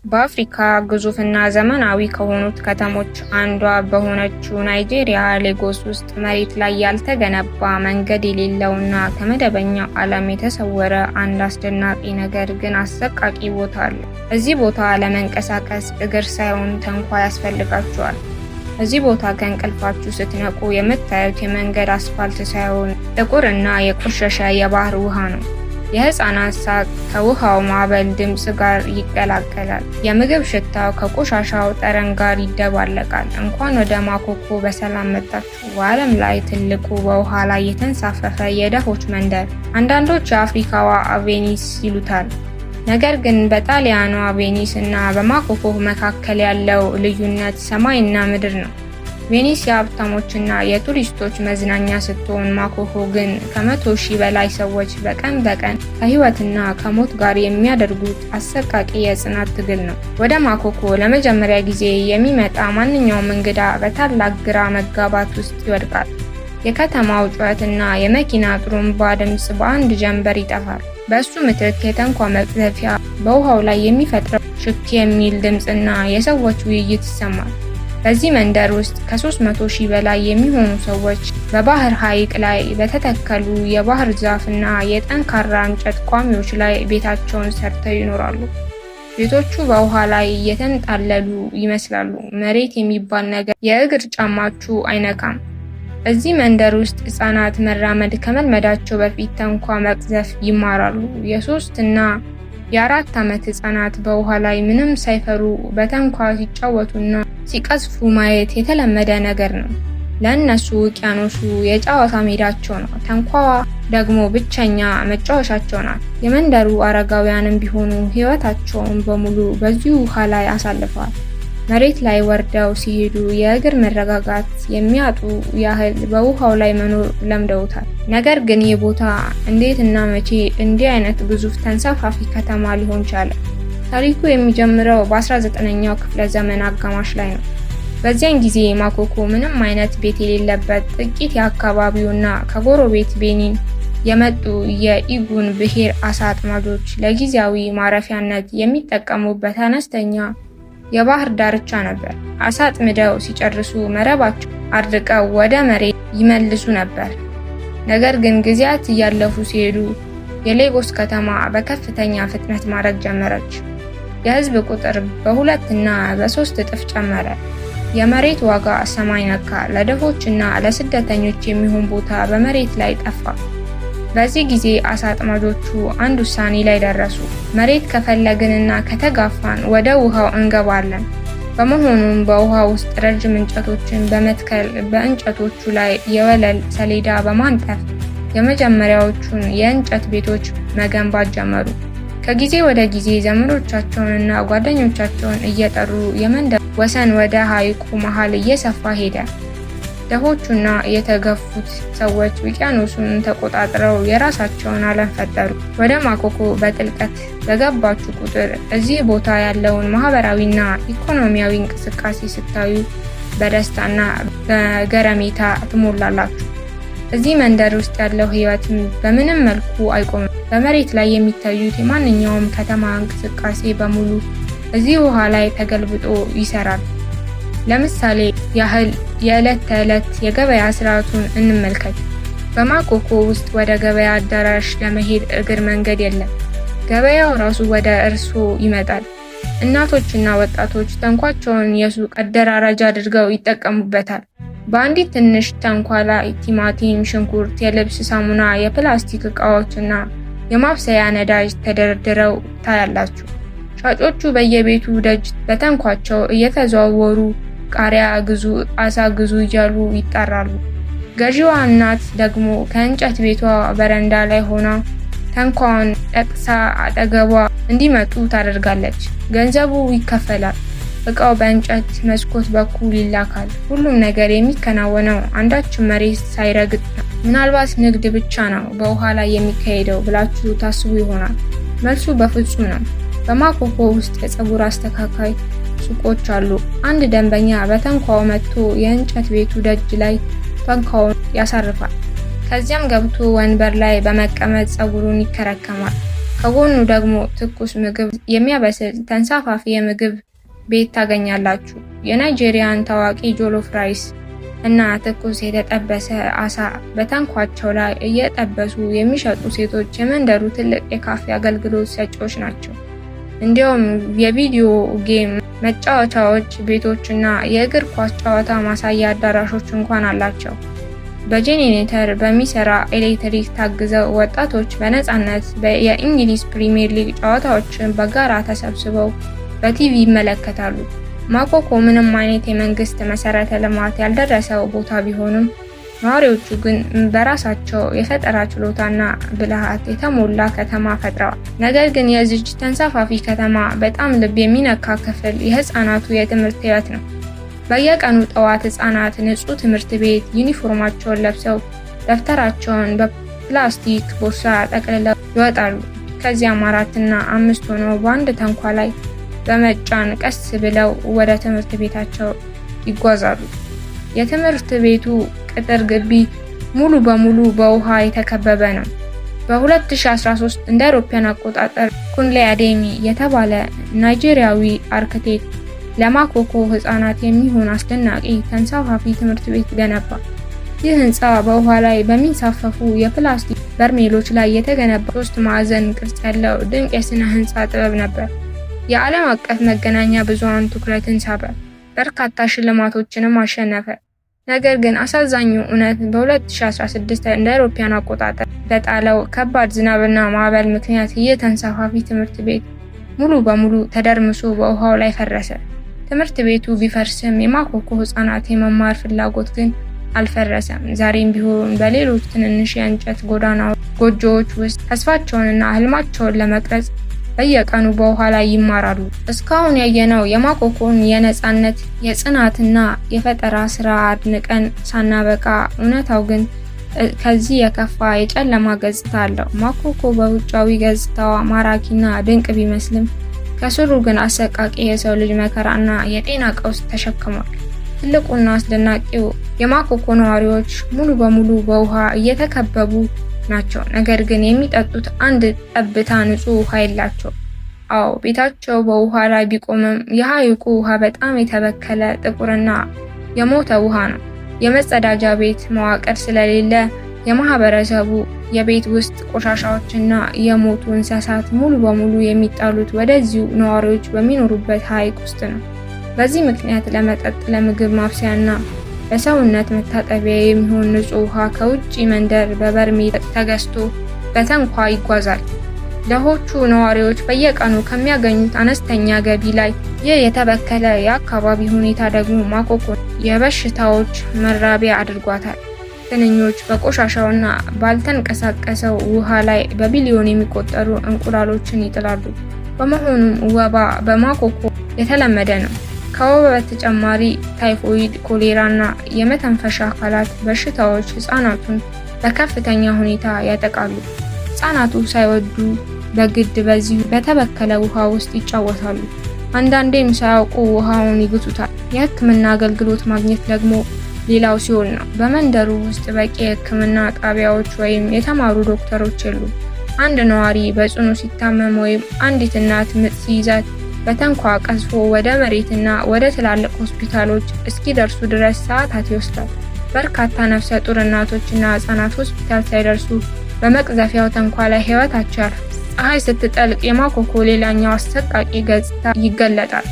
በአፍሪካ ግዙፍና ዘመናዊ ከሆኑት ከተሞች አንዷ በሆነችው ናይጄሪያ ሌጎስ ውስጥ መሬት ላይ ያልተገነባ መንገድ የሌለውና ከመደበኛው ዓለም የተሰወረ አንድ አስደናቂ ነገር ግን አሰቃቂ ቦታ አለ። እዚህ ቦታ ለመንቀሳቀስ እግር ሳይሆን ታንኳ ያስፈልጋችኋል። እዚህ ቦታ ከእንቅልፋችሁ ስትነቁ የምታዩት የመንገድ አስፋልት ሳይሆን ጥቁርና የቆሸሸ የባህር ውሃ ነው። የህፃናት ሳቅ ከውሃው ማዕበል ድምፅ ጋር ይቀላቀላል። የምግብ ሽታው ከቆሻሻው ጠረን ጋር ይደባለቃል። እንኳን ወደ ማኮኮ በሰላም መጣችሁ። በዓለም ላይ ትልቁ በውሃ ላይ የተንሳፈፈ የደሆች መንደር። አንዳንዶች የአፍሪካዋ ቬኒስ ይሉታል። ነገር ግን በጣሊያኗ ቬኒስ እና በማኮኮ መካከል ያለው ልዩነት ሰማይና ምድር ነው። ቬኒስ የሀብታሞችና የቱሪስቶች መዝናኛ ስትሆን ማኮኮ ግን ከ100,000 በላይ ሰዎች በቀን ከህይወትና ከሞት ጋር የሚያደርጉት አሰቃቂ የጽናት ትግል ነው። ወደ ማኮኮ ለመጀመሪያ ጊዜ የሚመጣ ማንኛውም እንግዳ በታላቅ ግራ መጋባት ውስጥ ይወድቃል። የከተማው ጩኸትና የመኪና ጥሩምባ ድምፅ በአንድ ጀንበር ይጠፋል። በእሱ ምትክ የታንኳ መቅዘፊያ በውሃው ላይ የሚፈጥረው ሽክ የሚል ድምፅና የሰዎች ውይይት ይሰማል። በዚህ መንደር ውስጥ ከ300,000 በላይ የሚሆኑ ሰዎች በባህር ሐይቅ ላይ በተተከሉ የባህር ዛፍና የጠንካራ እንጨት ቋሚዎች ላይ ቤታቸውን ሰርተው ይኖራሉ። ቤቶቹ በውሃ ላይ የተንጣለሉ ይመስላሉ። መሬት የሚባል ነገር የእግር ጫማችሁ አይነካም። እዚህ መንደር ውስጥ ህፃናት መራመድ ከመልመዳቸው በፊት ታንኳ መቅዘፍ ይማራሉ። የ3 እና የ4 ዓመት ህፃናት በውሃ ላይ ምንም ሳይፈሩ በታንኳ ሲጫወቱና ሲቀዝፉ ማየት የተለመደ ነገር ነው። ለእነሱ ውቅያኖሱ የጨዋታ ሜዳቸው ነው፣ ታንኳዋ ደግሞ ብቸኛ መጫወቻቸው ናት። የመንደሩ አረጋውያንም ቢሆኑ ህይወታቸውን በሙሉ በዚሁ ውሃ ላይ አሳልፈዋል። መሬት ላይ ወርደው ሲሄዱ የእግር መረጋጋት የሚያጡ ያህል በውሃው ላይ መኖር ለምደውታል። ነገር ግን ይህ ቦታ እንዴት እና መቼ እንዲህ አይነት ግዙፍ ተንሳፋፊ ከተማ ሊሆን ቻለ? ታሪኩ የሚጀምረው በ19ኛው ክፍለ ዘመን አጋማሽ ላይ ነው። በዚያን ጊዜ ማኮኮ ምንም አይነት ቤት የሌለበት ጥቂት የአካባቢውና ከጎረቤት ቤኒን የመጡ የኢጉን ብሔር አሳ አጥማጆች ለጊዜያዊ ማረፊያነት የሚጠቀሙበት አነስተኛ የባህር ዳርቻ ነበር። አሳ አጥምደው ሲጨርሱ መረባቸው አድርቀው ወደ መሬት ይመልሱ ነበር። ነገር ግን ጊዜያት እያለፉ ሲሄዱ የሌጎስ ከተማ በከፍተኛ ፍጥነት ማደግ ጀመረች። የህዝብ ቁጥር በ2 እና በ3 እጥፍ ጨመረ። የመሬት ዋጋ ሰማይ ነካ። ለድሆችና ለስደተኞች የሚሆን ቦታ በመሬት ላይ ጠፋ። በዚህ ጊዜ አሳ አጥማጆቹ አንድ ውሳኔ ላይ ደረሱ። መሬት ከፈለግንና ከተጋፋን ወደ ውሃው እንገባለን። በመሆኑም በውሃ ውስጥ ረጅም እንጨቶችን በመትከል በእንጨቶቹ ላይ የወለል ሰሌዳ በማንጠፍ የመጀመሪያዎቹን የእንጨት ቤቶች መገንባት ጀመሩ። ከጊዜ ወደ ጊዜ ዘመዶቻቸውንና ጓደኞቻቸውን እየጠሩ የመንደር ወሰን ወደ ሐይቁ መሃል እየሰፋ ሄደ። ደሆቹና የተገፉት ሰዎች ውቅያኖሱን ተቆጣጥረው የራሳቸውን ዓለም ፈጠሩ። ወደ ማኮኮ በጥልቀት በገባችሁ ቁጥር እዚህ ቦታ ያለውን ማህበራዊና ኢኮኖሚያዊ እንቅስቃሴ ስታዩ በደስታና በገረሜታ ትሞላላችሁ። እዚህ መንደር ውስጥ ያለው ህይወትም በምንም መልኩ አይቆምም። በመሬት ላይ የሚታዩት የማንኛውም ከተማ እንቅስቃሴ በሙሉ እዚህ ውሃ ላይ ተገልብጦ ይሰራል። ለምሳሌ ያህል የዕለት ተዕለት የገበያ ስርዓቱን እንመልከት። በማኮኮ ውስጥ ወደ ገበያ አዳራሽ ለመሄድ እግር መንገድ የለም። ገበያው ራሱ ወደ እርስዎ ይመጣል። እናቶችና ወጣቶች ታንኳቸውን የሱቅ አደራራጅ አድርገው ይጠቀሙበታል። በአንዲት ትንሽ ታንኳ ላይ ቲማቲም፣ ሽንኩርት፣ የልብስ ሳሙና፣ የፕላስቲክ ዕቃዎችና የማብሰያ ነዳጅ ተደርድረው ታያላችሁ። ሻጮቹ በየቤቱ ደጅ በታንኳቸው እየተዘዋወሩ ቃሪያ ግዙ፣ አሳ ግዙ እያሉ ይጣራሉ። ገዢዋ እናት ደግሞ ከእንጨት ቤቷ በረንዳ ላይ ሆና ታንኳውን ጠቅሳ አጠገቧ እንዲመጡ ታደርጋለች። ገንዘቡ ይከፈላል። ዕቃው በእንጨት መስኮት በኩል ይላካል። ሁሉም ነገር የሚከናወነው አንዳችም መሬት ሳይረግጥ ነው። ምናልባት ንግድ ብቻ ነው በውሃ ላይ የሚካሄደው ብላችሁ ታስቡ ይሆናል። መልሱ በፍጹም ነው። በማኮኮ ውስጥ የፀጉር አስተካካይ ሱቆች አሉ። አንድ ደንበኛ በታንኳው መጥቶ የእንጨት ቤቱ ደጅ ላይ ታንኳውን ያሳርፋል። ከዚያም ገብቶ ወንበር ላይ በመቀመጥ ፀጉሩን ይከረከማል። ከጎኑ ደግሞ ትኩስ ምግብ የሚያበስል ተንሳፋፊ የምግብ ቤት ታገኛላችሁ። የናይጄሪያን ታዋቂ ጆሎፍ ራይስ እና ትኩስ የተጠበሰ አሳ በታንኳቸው ላይ እየጠበሱ የሚሸጡ ሴቶች የመንደሩ ትልቅ የካፌ አገልግሎት ሰጪዎች ናቸው። እንዲሁም የቪዲዮ ጌም መጫወቻዎች ቤቶችና የእግር ኳስ ጨዋታ ማሳያ አዳራሾች እንኳን አላቸው። በጄኔሬተር በሚሰራ ኤሌክትሪክ ታግዘው ወጣቶች በነፃነት የእንግሊዝ ፕሪሚየር ሊግ ጨዋታዎችን በጋራ ተሰብስበው በቲቪ ይመለከታሉ። ማኮኮ ምንም አይነት የመንግስት መሰረተ ልማት ያልደረሰው ቦታ ቢሆንም ነዋሪዎቹ ግን በራሳቸው የፈጠራ ችሎታና ብልሃት የተሞላ ከተማ ፈጥረዋል። ነገር ግን የዚች ተንሳፋፊ ከተማ በጣም ልብ የሚነካ ክፍል የህፃናቱ የትምህርት ህይወት ነው። በየቀኑ ጠዋት ህፃናት ንጹህ ትምህርት ቤት ዩኒፎርማቸውን ለብሰው ደብተራቸውን በፕላስቲክ ቦርሳ ጠቅልለው ይወጣሉ። ከዚያም 4 እና 5 ሆነው በአንድ ታንኳ ላይ በመጫን ቀስ ብለው ወደ ትምህርት ቤታቸው ይጓዛሉ። የትምህርት ቤቱ ቅጥር ግቢ ሙሉ በሙሉ በውሃ የተከበበ ነው። በ2013 እንደ አውሮፓውያን አቆጣጠር ኩንሌ አዴሚ የተባለ ናይጄሪያዊ አርክቴክት ለማኮኮ ህፃናት የሚሆን አስደናቂ ተንሳፋፊ ትምህርት ቤት ገነባ። ይህ ህንፃ በውሃ ላይ በሚንሳፈፉ የፕላስቲክ በርሜሎች ላይ የተገነባ 3 ማዕዘን ቅርጽ ያለው ድንቅ የስነ ህንፃ ጥበብ ነበር። የዓለም አቀፍ መገናኛ ብዙሃን ትኩረትን ሳበ፣ በርካታ ሽልማቶችንም አሸነፈ። ነገር ግን አሳዛኙ እውነት በ2016 እንደ አውሮፓውያን አቆጣጠር በጣለው ከባድ ዝናብና ማዕበል ምክንያት ይህ ተንሳፋፊ ትምህርት ቤት ሙሉ በሙሉ ተደርምሶ በውሃው ላይ ፈረሰ። ትምህርት ቤቱ ቢፈርስም የማኮኮ ህፃናት የመማር ፍላጎት ግን አልፈረሰም። ዛሬም ቢሆን በሌሎች ትንንሽ የእንጨት ጎጆዎች ውስጥ ተስፋቸውንና ህልማቸውን ለመቅረጽ በየቀኑ በውሃ ላይ ይማራሉ። እስካሁን ያየነው የማኮኮን የነፃነት፣ የጽናትና የፈጠራ ስራ አድንቀን ሳናበቃ እውነታው ግን ከዚህ የከፋ የጨለማ ገጽታ አለው። ማኮኮ በውጫዊ ገጽታዋ ማራኪና ድንቅ ቢመስልም ከስሩ ግን አሰቃቂ የሰው ልጅ መከራና የጤና ቀውስ ተሸክሟል። ትልቁና አስደናቂው የማኮኮ ነዋሪዎች ሙሉ በሙሉ በውሃ እየተከበቡ ናቸው። ነገር ግን የሚጠጡት አንድ ጠብታ ንጹህ ውሃ የላቸው። አዎ ቤታቸው በውሃ ላይ ቢቆምም የሐይቁ ውሃ በጣም የተበከለ ጥቁርና የሞተ ውሃ ነው። የመጸዳጃ ቤት መዋቅር ስለሌለ የማህበረሰቡ የቤት ውስጥ ቆሻሻዎችና የሞቱ እንስሳት ሙሉ በሙሉ የሚጣሉት ወደዚሁ ነዋሪዎች በሚኖሩበት ሐይቅ ውስጥ ነው። በዚህ ምክንያት ለመጠጥ፣ ለምግብ ማብሰያና ለሰውነት መታጠቢያ የሚሆን ንጹህ ውሃ ከውጪ መንደር በበርሜል ተገዝቶ በታንኳ ይጓዛል። ደሆቹ ነዋሪዎች በየቀኑ ከሚያገኙት አነስተኛ ገቢ ላይ ይህ የተበከለ የአካባቢ ሁኔታ ደግሞ ማኮኮን የበሽታዎች መራቢያ አድርጓታል። ትንኞች በቆሻሻውና ባልተንቀሳቀሰው ውሃ ላይ በቢሊዮን የሚቆጠሩ እንቁላሎችን ይጥላሉ። በመሆኑም ወባ በማኮኮ የተለመደ ነው። ከወባ በተጨማሪ ታይፎይድ፣ ኮሌራና የመተንፈሻ አካላት በሽታዎች ህፃናቱን በከፍተኛ ሁኔታ ያጠቃሉ። ህፃናቱ ሳይወዱ በግድ በዚህ በተበከለ ውሃ ውስጥ ይጫወታሉ። አንዳንዴም ሳያውቁ ውሃውን ይግቱታል። የህክምና አገልግሎት ማግኘት ደግሞ ሌላው ሲሆን ነው። በመንደሩ ውስጥ በቂ የህክምና ጣቢያዎች ወይም የተማሩ ዶክተሮች የሉም። አንድ ነዋሪ በጽኑ ሲታመም ወይም አንዲት እናት ምጥ ሲይዛት በታንኳ ቀዝፎ ወደ መሬትና ወደ ትላልቅ ሆስፒታሎች እስኪደርሱ ድረስ ሰዓታት ይወስዳል። በርካታ ነፍሰ ጡር እናቶችና ህፃናት ሆስፒታል ሳይደርሱ በመቅዘፊያው ታንኳ ላይ ህይወታቸው ያልፋል። ፀሐይ ስትጠልቅ የማኮኮ ሌላኛው አሰቃቂ ገጽታ ይገለጣል።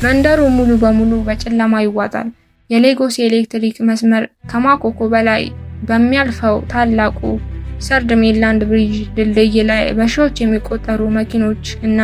መንደሩ ሙሉ በሙሉ በጨለማ ይዋጣል። የሌጎስ የኤሌክትሪክ መስመር ከማኮኮ በላይ በሚያልፈው ታላቁ ሰርድ ሜንላንድ ብሪጅ ድልድይ ላይ በሺዎች የሚቆጠሩ መኪኖች እና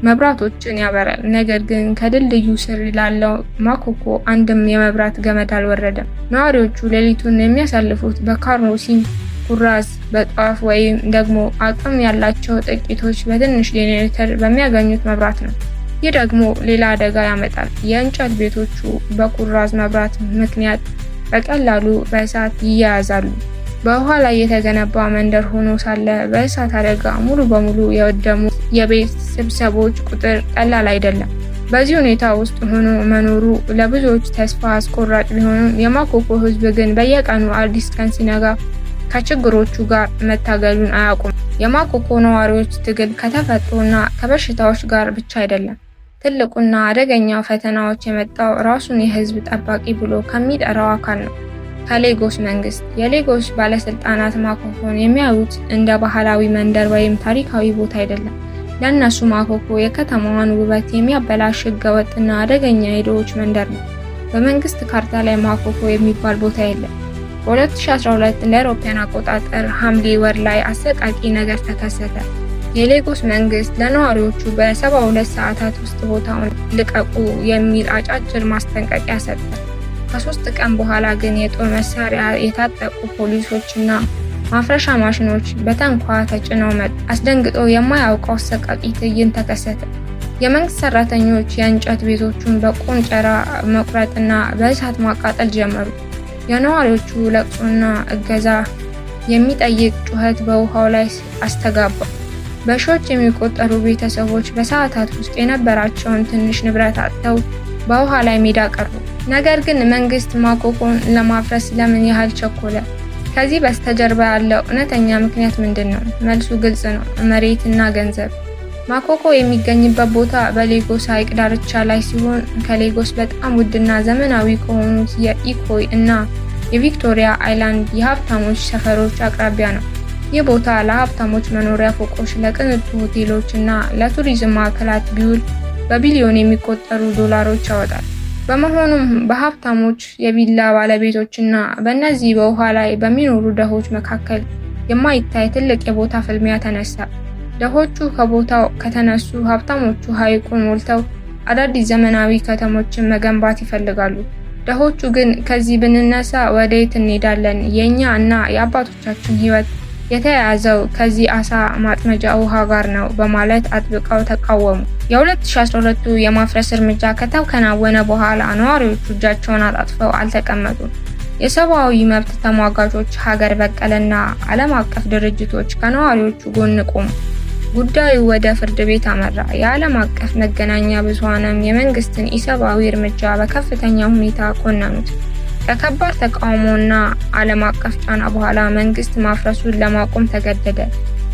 መብራቶችን ያበራል። ነገር ግን ከድልድዩ ስር ላለው ማኮኮ አንድም የመብራት ገመድ አልወረደም። ነዋሪዎቹ ሌሊቱን የሚያሳልፉት በካሮሲን ኩራዝ፣ በጧፍ ወይም ደግሞ አቅም ያላቸው ጥቂቶች በትንሽ ጄኔሬተር በሚያገኙት መብራት ነው። ይህ ደግሞ ሌላ አደጋ ያመጣል። የእንጨት ቤቶቹ በኩራዝ መብራት ምክንያት በቀላሉ በእሳት ይያያዛሉ። በውሃ ላይ የተገነባ መንደር ሆኖ ሳለ በእሳት አደጋ ሙሉ በሙሉ የወደሙ የቤት ስብሰቦች ቁጥር ቀላል አይደለም። በዚህ ሁኔታ ውስጥ ሆኖ መኖሩ ለብዙዎች ተስፋ አስቆራጭ ቢሆንም የማኮኮ ሕዝብ ግን በየቀኑ አዲስ ቀን ሲነጋ ከችግሮቹ ጋር መታገሉን አያውቁም። የማኮኮ ነዋሪዎች ትግል ከተፈጥሮና ከበሽታዎች ጋር ብቻ አይደለም። ትልቁና አደገኛው ፈተናዎች የመጣው ራሱን የህዝብ ጠባቂ ብሎ ከሚጠራው አካል ነው፣ ከሌጎስ መንግስት። የሌጎስ ባለስልጣናት ማኮኮን የሚያዩት እንደ ባህላዊ መንደር ወይም ታሪካዊ ቦታ አይደለም። ለእነሱ ማኮኮ የከተማዋን ውበት የሚያበላሽ ህገወጥና አደገኛ የድሆች መንደር ነው። በመንግስት ካርታ ላይ ማኮኮ የሚባል ቦታ የለም። በ2012 እንደ አውሮፓውያን አቆጣጠር ሐምሌ ወር ላይ አሰቃቂ ነገር ተከሰተ። የሌጎስ መንግስት ለነዋሪዎቹ በ72 ሰዓታት ውስጥ ቦታውን ልቀቁ የሚል አጫጭር ማስጠንቀቂያ ሰጠ። ከ3 ቀን በኋላ ግን የጦር መሳሪያ የታጠቁ ፖሊሶችና ማፍረሻ ማሽኖች በታንኳ ተጭነው መጡ። አስደንግጦ የማያውቀው አሰቃቂ ትዕይንት ተከሰተ። የመንግስት ሰራተኞች የእንጨት ቤቶቹን በቆንጨራ መቁረጥና በእሳት ማቃጠል ጀመሩ። የነዋሪዎቹ ለቅሶና እገዛ የሚጠይቅ ጩኸት በውሃው ላይ አስተጋባ። በሺዎች የሚቆጠሩ ቤተሰቦች በሰዓታት ውስጥ የነበራቸውን ትንሽ ንብረት አጥተው በውሃ ላይ ሜዳ ቀሩ። ነገር ግን መንግስት ማኮኮን ለማፍረስ ለምን ያህል ቸኮለ? ከዚህ በስተጀርባ ያለው እውነተኛ ምክንያት ምንድን ነው? መልሱ ግልጽ ነው፤ መሬትና ገንዘብ። ማኮኮ የሚገኝበት ቦታ በሌጎስ ሐይቅ ዳርቻ ላይ ሲሆን ከሌጎስ በጣም ውድና ዘመናዊ ከሆኑት የኢኮይ እና የቪክቶሪያ አይላንድ የሀብታሞች ሰፈሮች አቅራቢያ ነው። ይህ ቦታ ለሀብታሞች መኖሪያ ፎቆች፣ ለቅንጡ ሆቴሎች እና ለቱሪዝም ማዕከላት ቢውል በቢሊዮን የሚቆጠሩ ዶላሮች ያወጣል። በመሆኑም በሀብታሞች የቪላ ባለቤቶችና በእነዚህ በውሃ ላይ በሚኖሩ ደሆች መካከል የማይታይ ትልቅ የቦታ ፍልሚያ ተነሳ። ደሆቹ ከቦታው ከተነሱ ሀብታሞቹ ሐይቁን ሞልተው አዳዲስ ዘመናዊ ከተሞችን መገንባት ይፈልጋሉ። ደሆቹ ግን ከዚህ ብንነሳ ወዴት እንሄዳለን? የኛ እና የአባቶቻችን ሕይወት የተያያዘው ከዚህ አሳ ማጥመጃ ውሃ ጋር ነው በማለት አጥብቀው ተቃወሙ። የ2012 የማፍረስ እርምጃ ከተከናወነ በኋላ ነዋሪዎቹ እጃቸውን አጣጥፈው አልተቀመጡም። የሰብአዊ መብት ተሟጋቾች፣ ሀገር በቀልና ዓለም አቀፍ ድርጅቶች ከነዋሪዎቹ ጎን ቆሙ። ጉዳዩ ወደ ፍርድ ቤት አመራ። የዓለም አቀፍ መገናኛ ብዙሃንም የመንግስትን ኢሰብአዊ እርምጃ በከፍተኛ ሁኔታ ኮነኑት። ከከባድ ተቃውሞና ዓለም አቀፍ ጫና በኋላ መንግስት ማፍረሱን ለማቆም ተገደደ።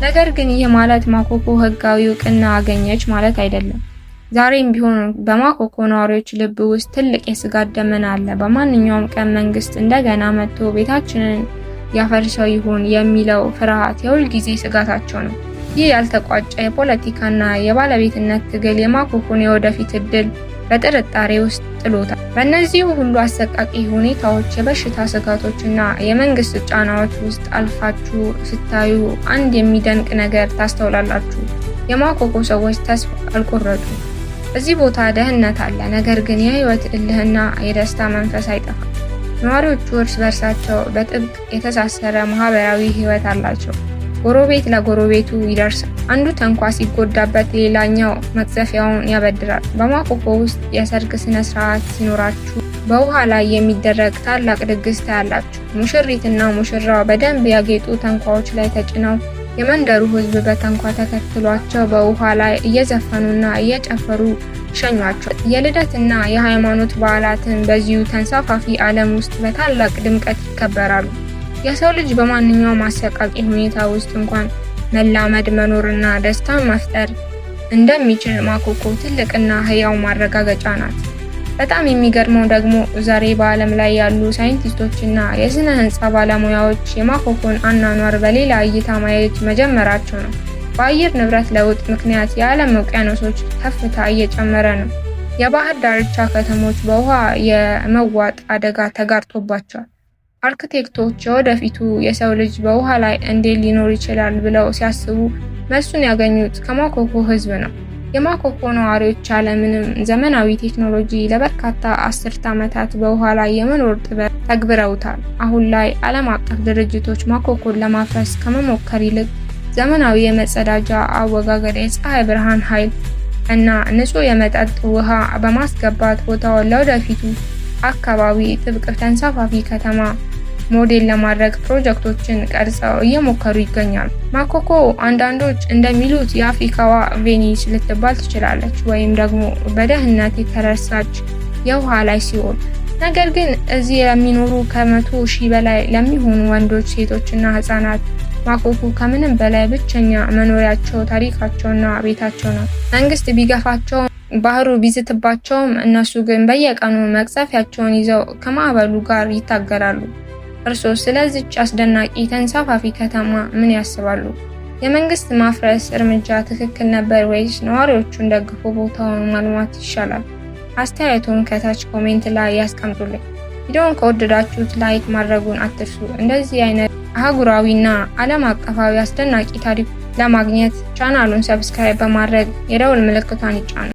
ነገር ግን ይህ ማለት ማኮኮ ህጋዊ እውቅና አገኘች ማለት አይደለም። ዛሬም ቢሆን በማኮኮ ነዋሪዎች ልብ ውስጥ ትልቅ የስጋት ደመና አለ። በማንኛውም ቀን መንግስት እንደገና መጥቶ ቤታችንን ያፈርሰው ይሆን የሚለው ፍርሃት የሁልጊዜ ስጋታቸው ነው። ይህ ያልተቋጨ የፖለቲካና የባለቤትነት ትግል የማኮኮን የወደፊት እድል በጥርጣሬ ውስጥ ጥሎታል። በእነዚህ ሁሉ አሰቃቂ ሁኔታዎች፣ የበሽታ ስጋቶችና የመንግስት ጫናዎች ውስጥ አልፋችሁ ስታዩ አንድ የሚደንቅ ነገር ታስተውላላችሁ። የማኮኮ ሰዎች ተስፋ አልቆረጡም። እዚህ ቦታ ደህንነት አለ፣ ነገር ግን የህይወት እልህና የደስታ መንፈስ አይጠፋም። ነዋሪዎቹ እርስ በርሳቸው በጥብቅ የተሳሰረ ማህበራዊ ህይወት አላቸው። ጎረቤት ለጎረቤቱ ይደርሳል። አንዱ ተንኳ ሲጎዳበት ሌላኛው መቅዘፊያውን ያበድራል። በማኮኮ ውስጥ የሰርግ ስነ ስርዓት ሲኖራችሁ በውሃ ላይ የሚደረግ ታላቅ ድግስ ታያላችሁ። ሙሽሪትና ሙሽራው በደንብ ያጌጡ ተንኳዎች ላይ ተጭነው የመንደሩ ህዝብ በተንኳ ተከትሏቸው በውሃ ላይ እየዘፈኑና እየጨፈሩ ሸኟቸው። የልደትና የሃይማኖት በዓላትን በዚሁ ተንሳፋፊ ዓለም ውስጥ በታላቅ ድምቀት ይከበራሉ። የሰው ልጅ በማንኛውም አሰቃቂ ሁኔታ ውስጥ እንኳን መላመድ፣ መኖርና ደስታን መፍጠር እንደሚችል ማኮኮ ትልቅና ህያው ማረጋገጫ ናት። በጣም የሚገርመው ደግሞ ዛሬ በዓለም ላይ ያሉ ሳይንቲስቶችና የስነ ህንፃ ባለሙያዎች የማኮኮን አኗኗር በሌላ እይታ ማየት መጀመራቸው ነው። በአየር ንብረት ለውጥ ምክንያት የዓለም ውቅያኖሶች ከፍታ እየጨመረ ነው። የባህር ዳርቻ ከተሞች በውሃ የመዋጥ አደጋ ተጋርጦባቸዋል። አርክቴክቶች የወደፊቱ የሰው ልጅ በውሃ ላይ እንዴት ሊኖር ይችላል ብለው ሲያስቡ መልሱን ያገኙት ከማኮኮ ህዝብ ነው። የማኮኮ ነዋሪዎች ያለምንም ዘመናዊ ቴክኖሎጂ ለበርካታ አስርት ዓመታት በውሃ ላይ የመኖር ጥበብ ተግብረውታል። አሁን ላይ ዓለም አቀፍ ድርጅቶች ማኮኮን ለማፍረስ ከመሞከር ይልቅ ዘመናዊ የመጸዳጃ አወጋገድ፣ የፀሐይ ብርሃን ኃይል እና ንጹህ የመጠጥ ውሃ በማስገባት ቦታውን ለወደፊቱ አካባቢ ጥብቅ ተንሳፋፊ ከተማ ሞዴል ለማድረግ ፕሮጀክቶችን ቀርጸው እየሞከሩ ይገኛሉ። ማኮኮ አንዳንዶች እንደሚሉት የአፍሪካዋ ቬኒስ ልትባል ትችላለች፣ ወይም ደግሞ በደህንነት የተረሳች የውሃ ላይ ሲኦል። ነገር ግን እዚህ የሚኖሩ ከ100 ሺህ በላይ ለሚሆኑ ወንዶች፣ ሴቶችና ህፃናት ማኮኩ ከምንም በላይ ብቸኛ መኖሪያቸው፣ ታሪካቸውና ቤታቸው ነው። መንግስት ቢገፋቸው ባህሩ ቢዝትባቸውም እነሱ ግን በየቀኑ መቅዘፊያቸውን ይዘው ከማዕበሉ ጋር ይታገላሉ። እርስዎ ስለዚች አስደናቂ ተንሳፋፊ ከተማ ምን ያስባሉ? የመንግስት ማፍረስ እርምጃ ትክክል ነበር ወይስ ነዋሪዎቹን ደግፎ ቦታውን ማልማት ይሻላል? አስተያየቱን ከታች ኮሜንት ላይ ያስቀምጡልኝ። ቪዲዮውን ከወደዳችሁት ላይክ ማድረጉን አትርሱ። እንደዚህ አይነት አህጉራዊና ዓለም አቀፋዊ አስደናቂ ታሪክ ለማግኘት ቻናሉን ሰብስክራይብ በማድረግ የደውል ምልክቷን ይጫኑ።